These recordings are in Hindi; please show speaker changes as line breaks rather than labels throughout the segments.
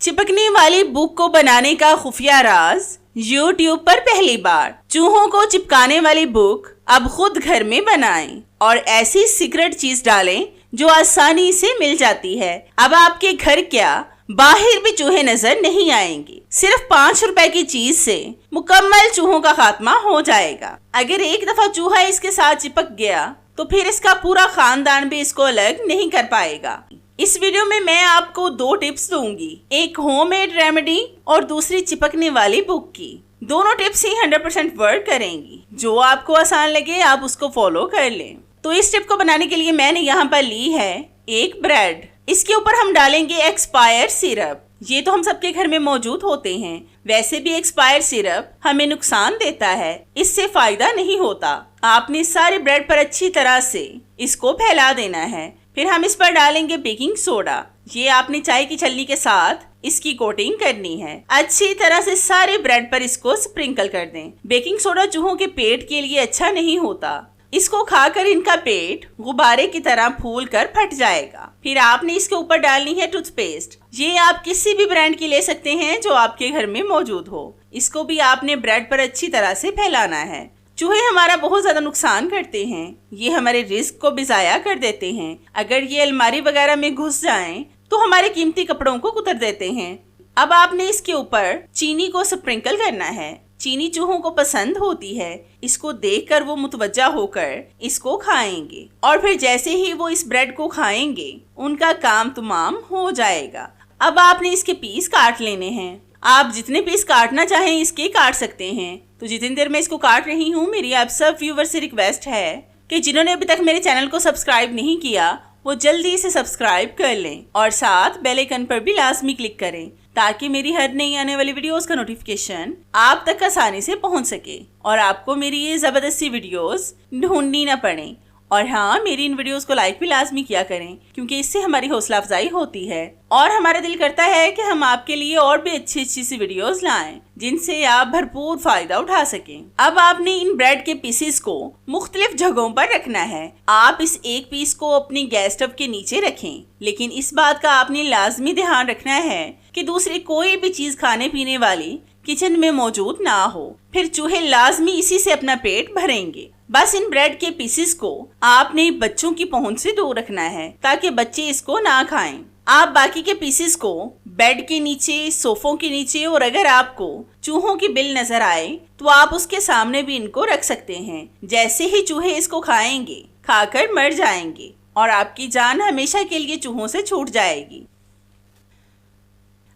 चिपकने वाली बुक को बनाने का खुफिया राज YouTube पर पहली बार। चूहों को चिपकाने वाली बुक अब खुद घर में बनाएं और ऐसी सीक्रेट चीज डालें जो आसानी से मिल जाती है। अब आपके घर क्या बाहर भी चूहे नजर नहीं आएंगे। सिर्फ 5 रुपए की चीज से मुकम्मल चूहों का खात्मा हो जाएगा। अगर एक दफा चूहा इसके साथ चिपक गया तो फिर इसका पूरा खानदान भी इसको अलग नहीं कर पाएगा। इस वीडियो में मैं आपको 2 टिप्स दूंगी, एक होममेड रेमेडी और दूसरी चिपकने वाली बुक की। दोनों टिप्स ही 100% वर्क करेंगी। जो आपको आसान लगे आप उसको फॉलो कर लें। तो इस टिप को बनाने के लिए मैंने यहाँ पर ली है एक ब्रेड। इसके ऊपर हम डालेंगे एक्सपायर सिरप। ये तो हम सबके घर में मौजूद होते हैं। वैसे भी एक्सपायर सिरप हमें नुकसान देता है, इससे फायदा नहीं होता। आपने सारे ब्रेड पर अच्छी तरह से इसको फैला देना है। फिर हम इस पर डालेंगे बेकिंग सोडा। ये आपने चाय की छलनी के साथ इसकी कोटिंग करनी है। अच्छी तरह से सारे ब्रेड पर इसको स्प्रिंकल कर दें। बेकिंग सोडा चूहों के पेट के लिए अच्छा नहीं होता। इसको खाकर इनका पेट गुब्बारे की तरह फूल कर फट जाएगा। फिर आपने इसके ऊपर डालनी है टूथपेस्ट। ये आप किसी भी ब्रांड की ले सकते हैं जो आपके घर में मौजूद हो। इसको भी आपने ब्रेड पर अच्छी तरह से फैलाना है। चूहे हमारा बहुत ज्यादा नुकसान करते हैं। ये हमारे रिस्क को भी जाया कर देते हैं। अगर ये अलमारी वगैरह में घुस जाएं तो हमारे कीमती कपड़ों को कुतर देते हैं। अब आपने इसके ऊपर चीनी को स्प्रिंकल करना है। चीनी चूहों को पसंद होती है। इसको देखकर वो मुतवज्जा होकर इसको खाएंगे और फिर जैसे ही वो इस ब्रेड को खाएंगे उनका काम तमाम हो जाएगा। अब आपने इसके पीस काट लेने हैं। आप जितने पीस काटना चाहें इसके काट सकते हैं। तो जितनी देर मैं इसको काट रही हूँ, मेरी आप सब व्यूवर से रिक्वेस्ट है कि जिन्होंने अभी तक मेरे चैनल को सब्सक्राइब नहीं किया वो जल्दी से सब्सक्राइब कर लें और साथ बेल आइकन पर भी लाजमी क्लिक करें ताकि मेरी हर नई आने वाली वीडियोस का नोटिफिकेशन आप तक आसानी से पहुंच सके और आपको मेरी ये जबरदस्ती वीडियोस ढूंढनी न पड़े। और हाँ, मेरी इन वीडियोस को लाइक भी लाजमी किया करें क्योंकि इससे हमारी हौसला अफजाई होती है और हमारा दिल करता है कि हम आपके लिए और भी अच्छी अच्छी सी वीडियोस लाएं जिनसे आप भरपूर फायदा उठा सकें। अब आपने इन ब्रेड के पीसेस को मुख्तलिफ जगहों पर रखना है। आप इस एक पीस को अपनी गैस स्टव के नीचे रखें, लेकिन इस बात का आपने लाजमी ध्यान रखना है कि दूसरी कोई भी चीज खाने पीने वाली किचन में मौजूद ना हो। फिर चूहे लाजमी इसी से अपना पेट भरेंगे। बस इन ब्रेड के पीसेस को आपने बच्चों की पहुंच से दूर रखना है ताकि बच्चे इसको ना खाएं। आप बाकी के पीसेस को बेड के नीचे, सोफों के नीचे और अगर आपको चूहों की बिल नजर आए तो आप उसके सामने भी इनको रख सकते हैं। जैसे ही चूहे इसको खाएंगे खाकर मर जाएंगे और आपकी जान हमेशा के लिए चूहों से छूट जाएगी।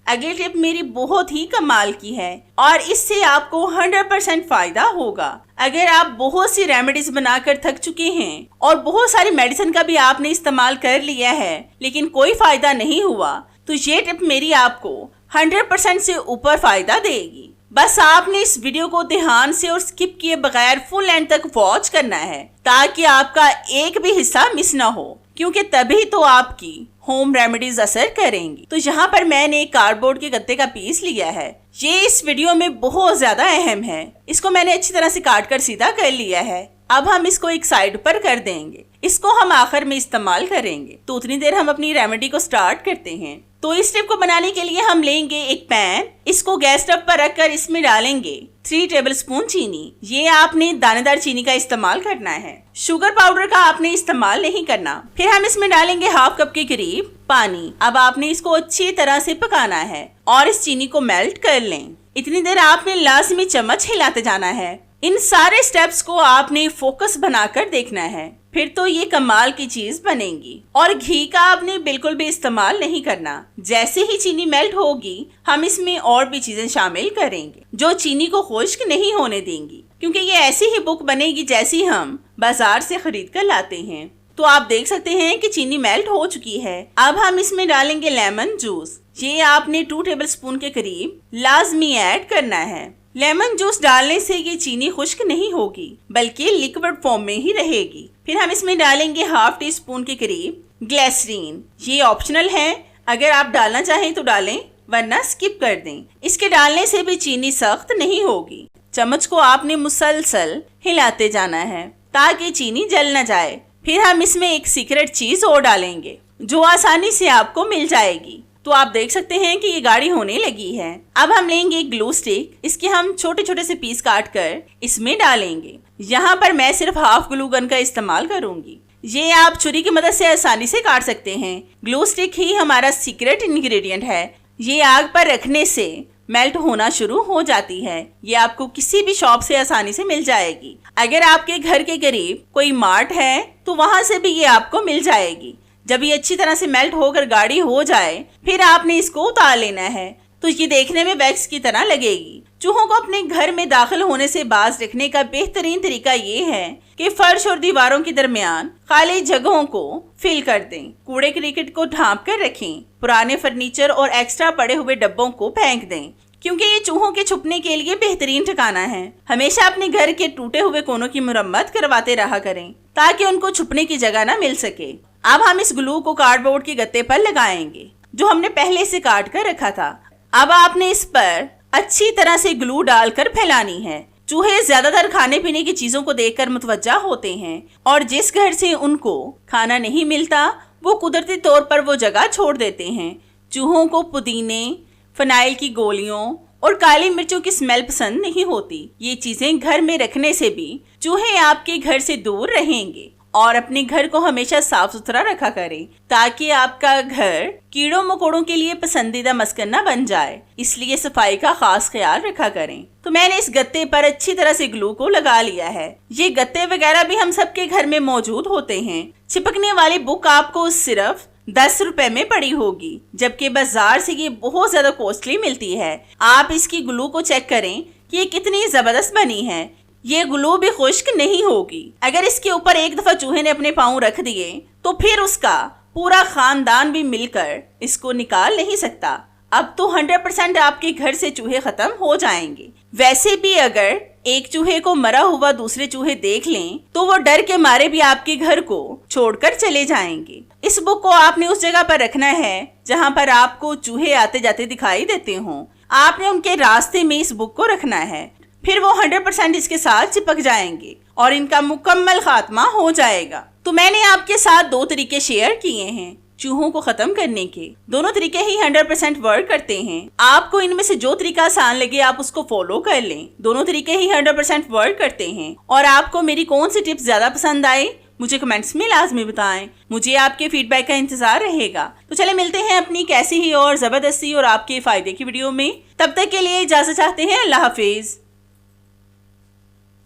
अगली टिप मेरी बहुत ही कमाल की है और इससे आपको 100% फायदा होगा। अगर आप बहुत सी रेमेडीज बनाकर थक चुके हैं और बहुत सारी मेडिसिन का भी आपने इस्तेमाल कर लिया है लेकिन कोई फायदा नहीं हुआ तो ये टिप मेरी आपको 100% से ऊपर फायदा देगी। बस आपने इस वीडियो को ध्यान से और स्किप किए बगैर फुल एंड तक वॉच करना है ताकि आपका एक भी हिस्सा मिस ना हो, क्योंकि तभी तो आपकी होम रेमेडीज असर करेंगी। तो यहाँ पर मैंने एक कार्डबोर्ड के गत्ते का पीस लिया है। ये इस वीडियो में बहुत ज्यादा अहम है। इसको मैंने अच्छी तरह से काट कर सीधा कर लिया है। अब हम इसको एक साइड पर कर देंगे। इसको हम आखिर में इस्तेमाल करेंगे। तो उतनी देर हम अपनी रेमेडी को स्टार्ट करते हैं। तो इस टिप को बनाने के लिए हम लेंगे एक पैन। इसको गैस स्टव पर रखकर इसमें डालेंगे 3 टेबलस्पून चीनी। ये आपने दानेदार चीनी का इस्तेमाल करना है, शुगर पाउडर का आपने इस्तेमाल नहीं करना। फिर हम इसमें डालेंगे हाफ कप के करीब पानी। अब आपने इसको अच्छी तरह से पकाना है और इस चीनी को मेल्ट कर लें। इतनी देर आपने लाजमी चम्मच हिलाते जाना है। इन सारे स्टेप्स को आपने फोकस बनाकर देखना है, फिर तो ये कमाल की चीज बनेगी। और घी का आपने बिल्कुल भी इस्तेमाल नहीं करना। जैसे ही चीनी मेल्ट होगी हम इसमें और भी चीजें शामिल करेंगे जो चीनी को खुश्क नहीं होने देंगी, क्योंकि ये ऐसी ही बुक बनेगी जैसी हम बाजार से खरीद कर लाते हैं। तो आप देख सकते हैं कि चीनी मेल्ट हो चुकी है। अब हम इसमें डालेंगे लेमन जूस। ये आपने 2 टेबलस्पून के करीब लाजमी ऐड करना है। लेमन जूस डालने से ये चीनी खुश्क नहीं होगी बल्कि लिक्विड फॉर्म में ही रहेगी। फिर हम इसमें डालेंगे हाफ टी स्पून के करीब ग्लिसरीन। ये ऑप्शनल है, अगर आप डालना चाहें तो डालें वरना स्किप कर दें। इसके डालने से भी चीनी सख्त नहीं होगी। चम्मच को आपने मुसलसल हिलाते जाना है ताकि चीनी जल न जाए। फिर हम इसमें एक सीक्रेट चीज और डालेंगे जो आसानी से आपको मिल जाएगी। तो आप देख सकते हैं कि ये गाढ़ी होने लगी है। अब हम लेंगे एक ग्लू स्टिक, इसके हम छोटे छोटे से पीस काट कर इसमें डालेंगे। यहाँ पर मैं सिर्फ हाफ ग्लू गन का इस्तेमाल करूंगी। ये आप छुरी की मदद से आसानी से काट सकते हैं। ग्लू स्टिक ही हमारा सीक्रेट इंग्रेडिएंट है। ये आग पर रखने से मेल्ट होना शुरू हो जाती है। ये आपको किसी भी शॉप से आसानी से मिल जाएगी। अगर आपके घर के करीब कोई मार्ट है तो वहां से भी ये आपको मिल जाएगी। जब ये अच्छी तरह से मेल्ट होकर गाढ़ी हो जाए फिर आपने इसको उतार लेना है, तो ये देखने में वैक्स की तरह लगेगी। चूहों को अपने घर में दाखिल होने से बाज रखने का बेहतरीन तरीका ये है कि फर्श और दीवारों के दरमियान खाली जगहों को फिल कर दें। कूड़े क्रिकेट को ढांप कर रखें। पुराने फर्नीचर और एक्स्ट्रा पड़े हुए डब्बों को फेंक दें, क्योंकि ये चूहों के छुपने के लिए बेहतरीन ठिकाना है। हमेशा अपने घर के टूटे हुए कोनों की मरम्मत करवाते रहा करें ताकि उनको छुपने की जगह न मिल सके। अब हम इस ग्लू को कार्डबोर्ड के गत्ते पर लगाएंगे जो हमने पहले से काट कर रखा था। अब आपने इस पर अच्छी तरह से ग्लू डालकर फैलानी है। चूहे ज्यादातर खाने पीने की चीजों को देखकर मुतवज्जा होते हैं और जिस घर से उनको खाना नहीं मिलता वो कुदरती तौर पर वो जगह छोड़ देते हैं। चूहों को पुदीने, फिनाइल की गोलियों और काली मिर्चों की स्मेल पसंद नहीं होती। ये चीजें घर में रखने से भी चूहे आपके घर से दूर रहेंगे। और अपने घर को हमेशा साफ सुथरा रखा करें ताकि आपका घर कीड़ों मकोड़ों के लिए पसंदीदा मस्कन न बन जाए। इसलिए सफाई का खास ख्याल रखा करें। तो मैंने इस गत्ते पर अच्छी तरह से ग्लू को लगा लिया है। ये गत्ते वगैरह भी हम सबके घर में मौजूद होते हैं। चिपकने वाली बुक आपको सिर्फ 10 रुपए में पड़ी होगी, जबकि बाजार से ये बहुत ज्यादा कॉस्टली मिलती है। आप इसकी ग्लू को चेक करें कि ये कितनी जबरदस्त बनी है। ये ग्लू भी खुश्क नहीं होगी। अगर इसके ऊपर एक दफा चूहे ने अपने पाँव रख दिए तो फिर उसका पूरा खानदान भी मिलकर इसको निकाल नहीं सकता। अब तो 100% आपके घर से चूहे खत्म हो जाएंगे। वैसे भी अगर एक चूहे को मरा हुआ दूसरे चूहे देख लें तो वो डर के मारे भी आपके घर को छोड़कर चले जाएंगे। इस बुक को आपने उस जगह पर रखना है जहाँ पर आपको चूहे आते जाते दिखाई देते हों। आपने उनके रास्ते में इस बुक को रखना है, फिर वो 100% इसके साथ चिपक जाएंगे और इनका मुकम्मल खात्मा हो जाएगा। तो मैंने आपके साथ 2 तरीके शेयर किए हैं चूहों को खत्म करने के। दोनों तरीके ही 100% वर्क करते हैं। आपको इनमें से जो तरीका आसान लगे आप उसको फॉलो कर लें। दोनों तरीके ही 100% वर्क करते हैं। और आपको मेरी कौन सी टिप्स ज्यादा पसंद आए मुझे कमेंट्स में लाजमी बताएं। मुझे आपके फीडबैक का इंतजार रहेगा। तो चले मिलते हैं अपनी कैसी ही और जबरदस्ती और आपके फायदे की वीडियो में। तब तक के लिए इजाजत चाहते हैं। अल्लाह हाफिज।